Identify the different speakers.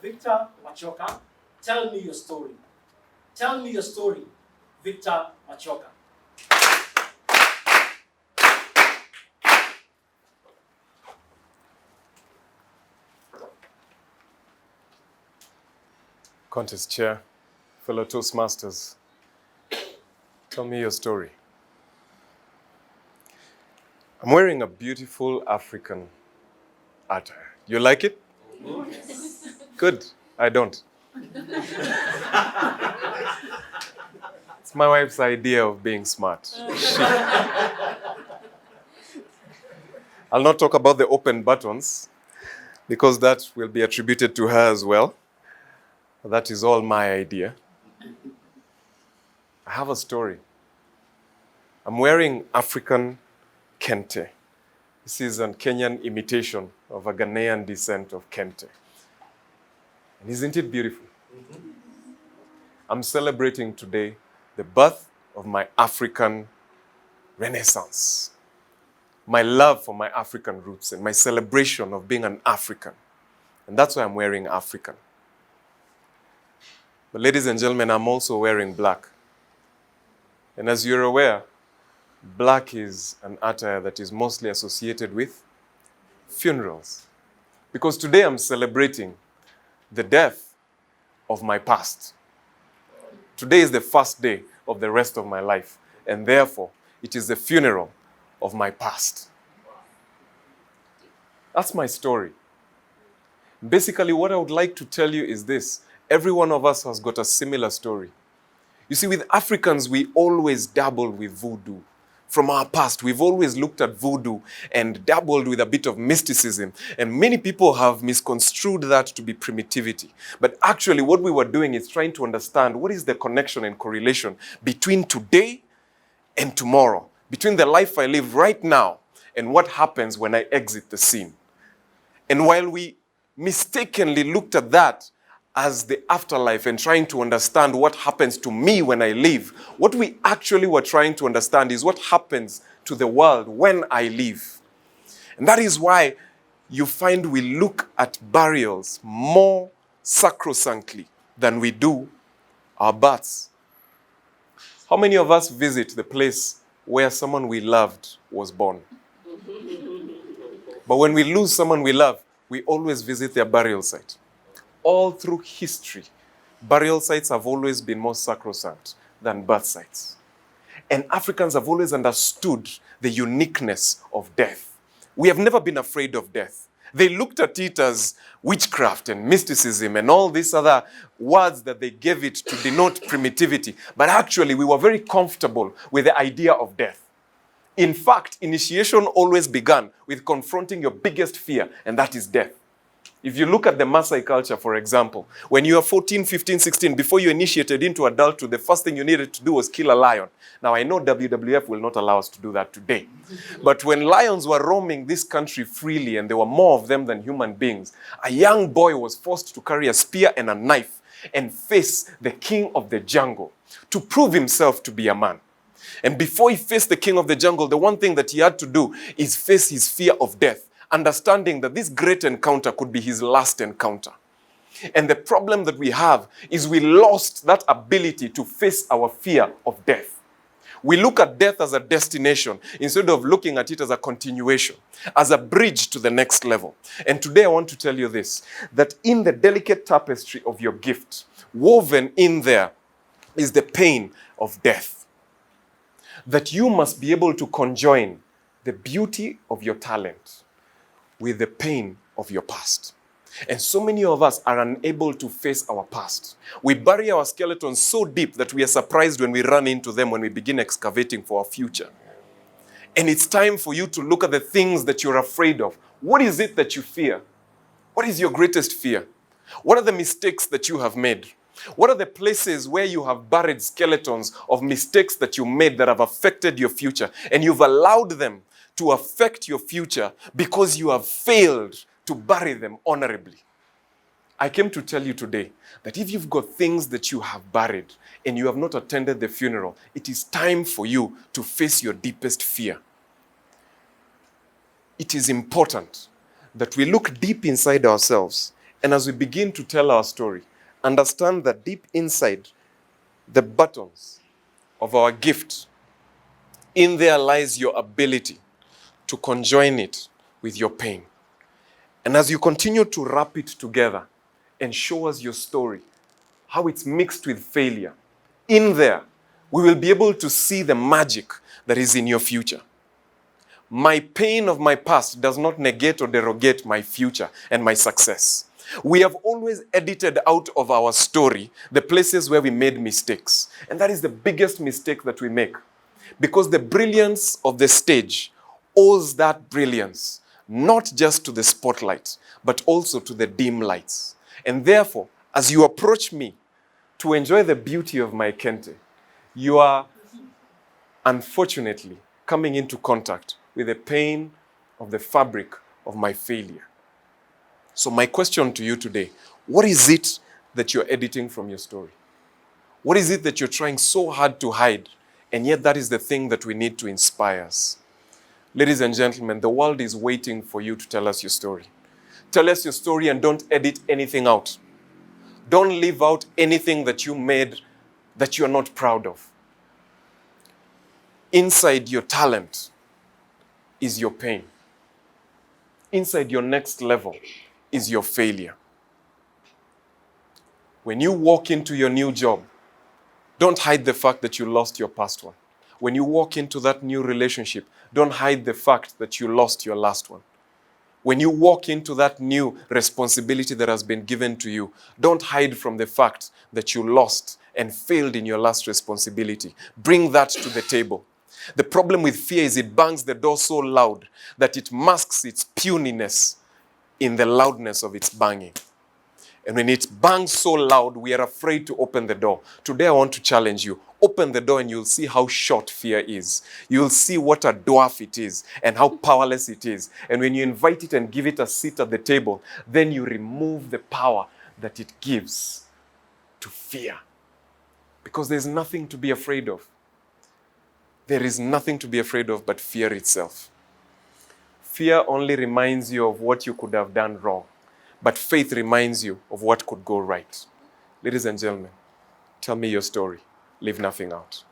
Speaker 1: Victor Machoka, tell me your story. Tell me your story, Victor Machoka.
Speaker 2: Contest Chair, fellow Toastmasters, tell me your story. I'm wearing a beautiful African attire. You like it?
Speaker 1: Yes.
Speaker 2: Good. I don't. It's my wife's idea of being smart. I'll not talk about the open buttons because that will be attributed to her as well. That is all my idea. I have a story. I'm wearing African kente. This is a Kenyan imitation of a Ghanaian descent of kente. And isn't it beautiful? I'm celebrating today the birth of my African renaissance, my love for my African roots and my celebration of being an African. And that's why I'm wearing African. But ladies and gentlemen, I'm also wearing black. And as you're aware, black is an attire that is mostly associated with funerals. Because today I'm celebrating the death of my past. Today is the first day of the rest of my life, and therefore it is the funeral of my past. That's my story. Basically, what I would like to tell you is this. Every one of us has got a similar story. You see, with Africans, we always dabble with voodoo. From our past, we've always looked at voodoo and dabbled with a bit of mysticism. And many people have misconstrued that to be primitivity. But actually, what we were doing is trying to understand what is the connection and correlation between today and tomorrow, between the life I live right now and what happens when I exit the scene. And while we mistakenly looked at that as the afterlife and trying to understand what happens to me when I leave, what we actually were trying to understand is what happens to the world when I leave. And that is why you find we look at burials more sacrosanctly than we do our births. How many of us visit the place where someone we loved was born? But when we lose someone we love, we always visit their burial site. All through history, burial sites have always been more sacrosanct than birth sites. And Africans have always understood the uniqueness of death. We have never been afraid of death. They looked at it as witchcraft and mysticism and all these other words that they gave it to denote primitivity. But actually, we were very comfortable with the idea of death. In fact, initiation always began with confronting your biggest fear, and that is death. If you look at the Maasai culture, for example, when you were 14, 15, 16, before you initiated into adulthood, the first thing you needed to do was kill a lion. Now, I know WWF will not allow us to do that today. But when lions were roaming this country freely, and there were more of them than human beings, a young boy was forced to carry a spear and a knife and face the king of the jungle to prove himself to be a man. And before he faced the king of the jungle, the one thing that he had to do is face his fear of death, understanding that this great encounter could be his last encounter. And the problem that we have is we lost that ability to face our fear of death. We look at death as a destination instead of looking at it as a continuation, as a bridge to the next level. And today I want to tell you this, that in the delicate tapestry of your gift, woven in there is the pain of death. That you must be able to conjoin the beauty of your talent with the pain of your past. And so many of us are unable to face our past. We bury our skeletons so deep that we are surprised when we run into them when we begin excavating for our future. And it's time for you to look at the things that you're afraid of. What is it that you fear? What is your greatest fear? What are the mistakes that you have made? What are the places where you have buried skeletons of mistakes that you made that have affected your future, and you've allowed them to affect your future because you have failed to bury them honorably? I came to tell you today that if you've got things that you have buried and you have not attended the funeral, it is time for you to face your deepest fear. It is important that we look deep inside ourselves And as we begin to tell our story, understand that deep inside the buttons of our gift, in there lies your ability to conjoin it with your pain. And as you continue to wrap it together and show us your story, how it's mixed with failure, in there, we will be able to see the magic that is in your future. My pain of my past does not negate or derogate my future and my success. We have always edited out of our story the places where we made mistakes. And that is the biggest mistake that we make. Because the brilliance of the stage owes that brilliance not just to the spotlight, but also to the dim lights. And therefore, as you approach me to enjoy the beauty of my kente, you are unfortunately coming into contact with the pain of the fabric of my failure. So my question to you today, what is it that you're editing from your story? What is it that you're trying so hard to hide, and yet that is the thing that we need to inspire us? Ladies and gentlemen, the world is waiting for you to tell us your story. Tell us your story and don't edit anything out. Don't leave out anything that you made that you're not proud of. Inside your talent is your pain. Inside your next level is your failure. When you walk into your new job, don't hide the fact that you lost your past one. When you walk into that new relationship, don't hide the fact that you lost your last one. When you walk into that new responsibility that has been given to you, don't hide from the fact that you lost and failed in your last responsibility. Bring that to the table. The problem with fear is it bangs the door so loud that it masks its puniness in the loudness of its banging. And when it bangs so loud, we are afraid to open the door. Today I want to challenge you. Open the door and you'll see how short fear is. You'll see what a dwarf it is and how powerless it is. And when you invite it and give it a seat at the table, then you remove the power that it gives to fear. Because there's nothing to be afraid of. There is nothing to be afraid of but fear itself. Fear only reminds you of what you could have done wrong. But faith reminds you of what could go right. Ladies and gentlemen, tell me your story. Leave nothing out.